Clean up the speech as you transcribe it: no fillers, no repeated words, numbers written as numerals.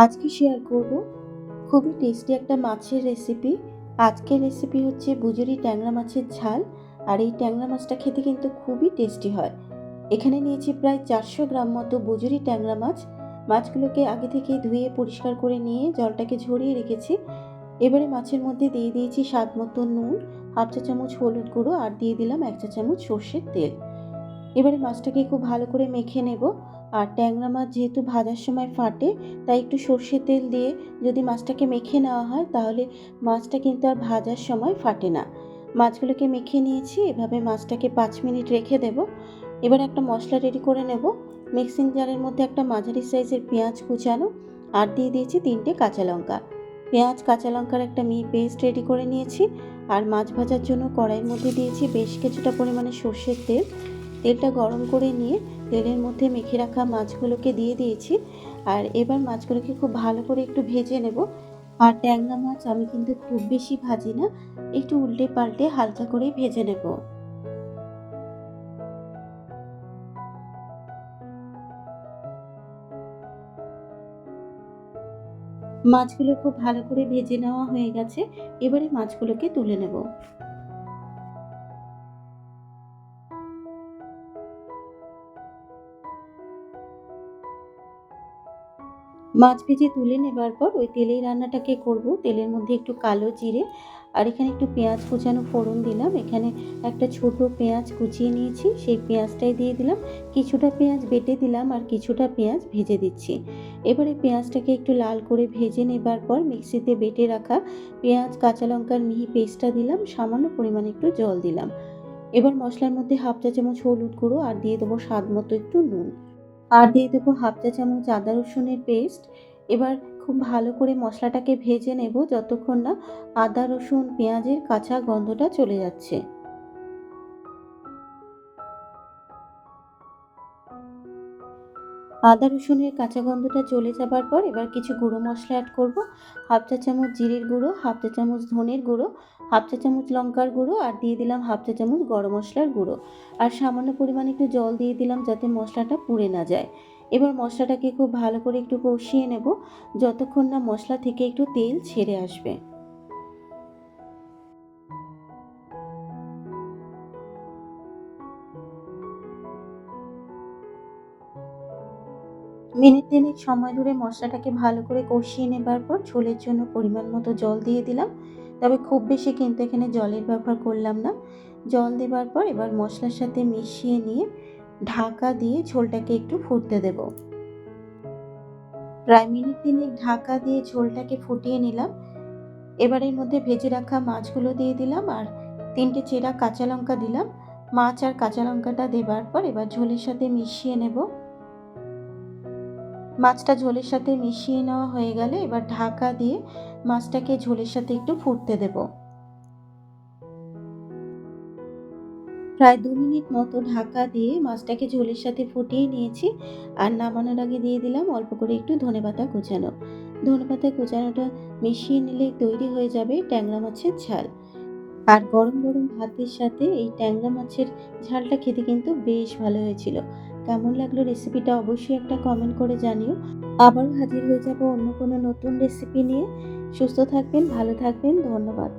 আজকে শেয়ার করব খুবই টেস্টি একটা মাছের রেসিপি। আজকের রেসিপি হচ্ছে বুজুরি ট্যাংরা মাছের ঝাল। আর এই ট্যাংরা মাছটা খেতে কিন্তু খুবই টেস্টি হয়। এখানে নিয়েছি প্রায় 400 গ্রাম মতো বুজুরি ট্যাংরা মাছ। মাছগুলোকে আগে থেকে ধুয়ে পরিষ্কার করে নিয়ে জলটাকে ঝরিয়ে রেখেছি। এবারে মাছের মধ্যে দিয়ে দিয়েছি স্বাদ মতো নুন, হাফ চা চামচ হলুদ গুঁড়ো আর দিয়ে দিলাম 1 চা চামচ সর্ষের তেল। এবারে মাছটাকে খুব ভালো করে মেখে নেব। আর ট্যাংরা মাছ যেহেতু ভাজার সময় ফাটে, তাই একটু সর্ষের তেল দিয়ে যদি মাছটাকে মেখে নেওয়া হয় তাহলে মাছটা কিন্তু আর ভাজার সময় ফাটে না। মাছগুলোকে মেখে নিয়েছি। এভাবে মাছটাকে 5 মিনিট রেখে দেব। এবার একটা মশলা রেডি করে নেব। মিক্সিং জারের মধ্যে একটা মাঝারি সাইজের পেঁয়াজ কুচানো আর দিয়ে দিয়েছি 3টে কাঁচা লঙ্কা। পেঁয়াজ কাঁচা লঙ্কার একটা পেস্ট রেডি করে নিয়েছি। আর মাছ ভাজার জন্য কড়াইয়ের মধ্যে দিয়েছি বেশ কিছুটা পরিমাণে সর্ষের তেল। তেলটা গরম করে নিয়ে তেলের মধ্যে মেখে রাখা মাছগুলোকে দিয়ে দিয়েছি। আর এবার মাছগুলোকে খুব ভালো করে একটু ভেজে নেব। আর ট্যাংরা মাছ আমি কিন্তু খুব বেশি ভাজি না, একটু উল্টে পাল্টে হালকা করে ভেজে নেব। মাছগুলো খুব ভালো করে ভেজে নেওয়া হয়ে গেছে। এবারে মাছগুলোকে তুলে নেব। মাছ ভেজে তুলে নেবার পর ওই তেলেই রান্নাটাকে করব। তেলের মধ্যে একটু কালো জিরে আর এখানে একটু পেঁয়াজ কুচানো ফোড়ন দিলাম। এখানে একটা ছোট পেঁয়াজ কুচিয়ে নিয়েছি, সেই পেঁয়াজটাই দিয়ে দিলাম। কিছুটা পেঁয়াজ বেটে দিলাম আর কিছুটা পেঁয়াজ ভেজে দিচ্ছি। এবারে পেঁয়াজটাকে একটু লাল করে ভেজে নেবার পর মিক্সিতে বেটে রাখা পেঁয়াজ কাঁচা লঙ্কার মিহি পেস্টটা দিলাম, সামান্য পরিমাণে একটু জল দিলাম। এবার মশলার মধ্যে হাফ চা চামচ হলুদ গুঁড়ো আর দিয়ে দেবো স্বাদ মতো একটু নুন। আর দিয়ে দেবো হাফ চা চামচ আদা রসুনের পেস্ট। এবার খুব ভালো করে মশলাটাকে ভেজে নেব যতক্ষণ না আদা রসুন পেঁয়াজের কাঁচা গন্ধটা চলে যাচ্ছে। আদা রসুনের কাঁচা গন্ধটা চলে যাবার পর এবার কিছু গুঁড়ো মশলা অ্যাড করব। হাফ চা চামচ জিরের গুঁড়ো, হাফ চা চামচ ধনের গুঁড়ো, হাফ চা চামচ লঙ্কার গুঁড়ো আর দিয়ে দিলাম হাফ চা চামচ গরম মশলার গুঁড়ো। আর সামান্য পরিমাণে একটু জল দিয়ে দিলাম যাতে মশলাটা পুড়ে না যায়। এবার মশলাটাকে খুব ভালো করে একটু কষিয়ে নেব যতক্ষণ না মশলা থেকে একটু তেল ছেড়ে আসবে। মিনিট ৩ সময় ধরে মশলাটাকে ভালো করে কষিয়ে নেবার পর ঝোলের জন্য পরিমাণ মতো জল দিয়ে দিলাম। তবে খুব বেশি কিন্তু এখানে জলের ব্যবহার করলাম না। জল দেবার পর এবার মশলার সাথে মিশিয়ে নিয়ে ঢাকা দিয়ে ঝোলটাকে একটু ফুটতে দেব। প্রায় মিনিট ৩ ঢাকা দিয়ে ঝোলটাকে ফুটিয়ে নিলাম। এবার এর মধ্যে ভেজে রাখা মাছগুলো দিয়ে দিলাম আর ৩টে চেরা কাঁচা লঙ্কা দিলাম। মাছ আর কাঁচা লঙ্কাটা দেবার পর এবার ঝোলের সাথে মিশিয়ে নেব। মাছটা ঝোলের সাথে মিশিয়ে নেওয়া হয়ে গেলে এবার ঢাকা দিয়ে মাছটাকে ঝোলের সাথে একটু ফুটতে দেব। প্রায় ২ মিনিট মতো ঢাকা দিয়ে মাছটাকে ঝোলের সাথে ফুটিয়ে নিয়েছি। আর নামানোর আগে দিয়ে দিলাম অল্প করে একটু ধনেপাতা কুচানো। ধনেপাতা কুচানোটা মিশিয়ে নিলেই তৈরি হয়ে যাবে ট্যাংরা মাছের ঝাল। আর গরম গরম ভাতের সাথে এই ট্যাংরা মাছের ঝালটা খেতে কিন্তু বেশ ভালো হয়েছিল। কেমন লাগলো রেসিপিটা অবশ্যই একটা কমেন্ট করে জানিও। আবারও হাজির হয়ে যাব অন্য কোনো নতুন রেসিপি নিয়ে। সুস্থ থাকবেন, ভালো থাকবেন। ধন্যবাদ।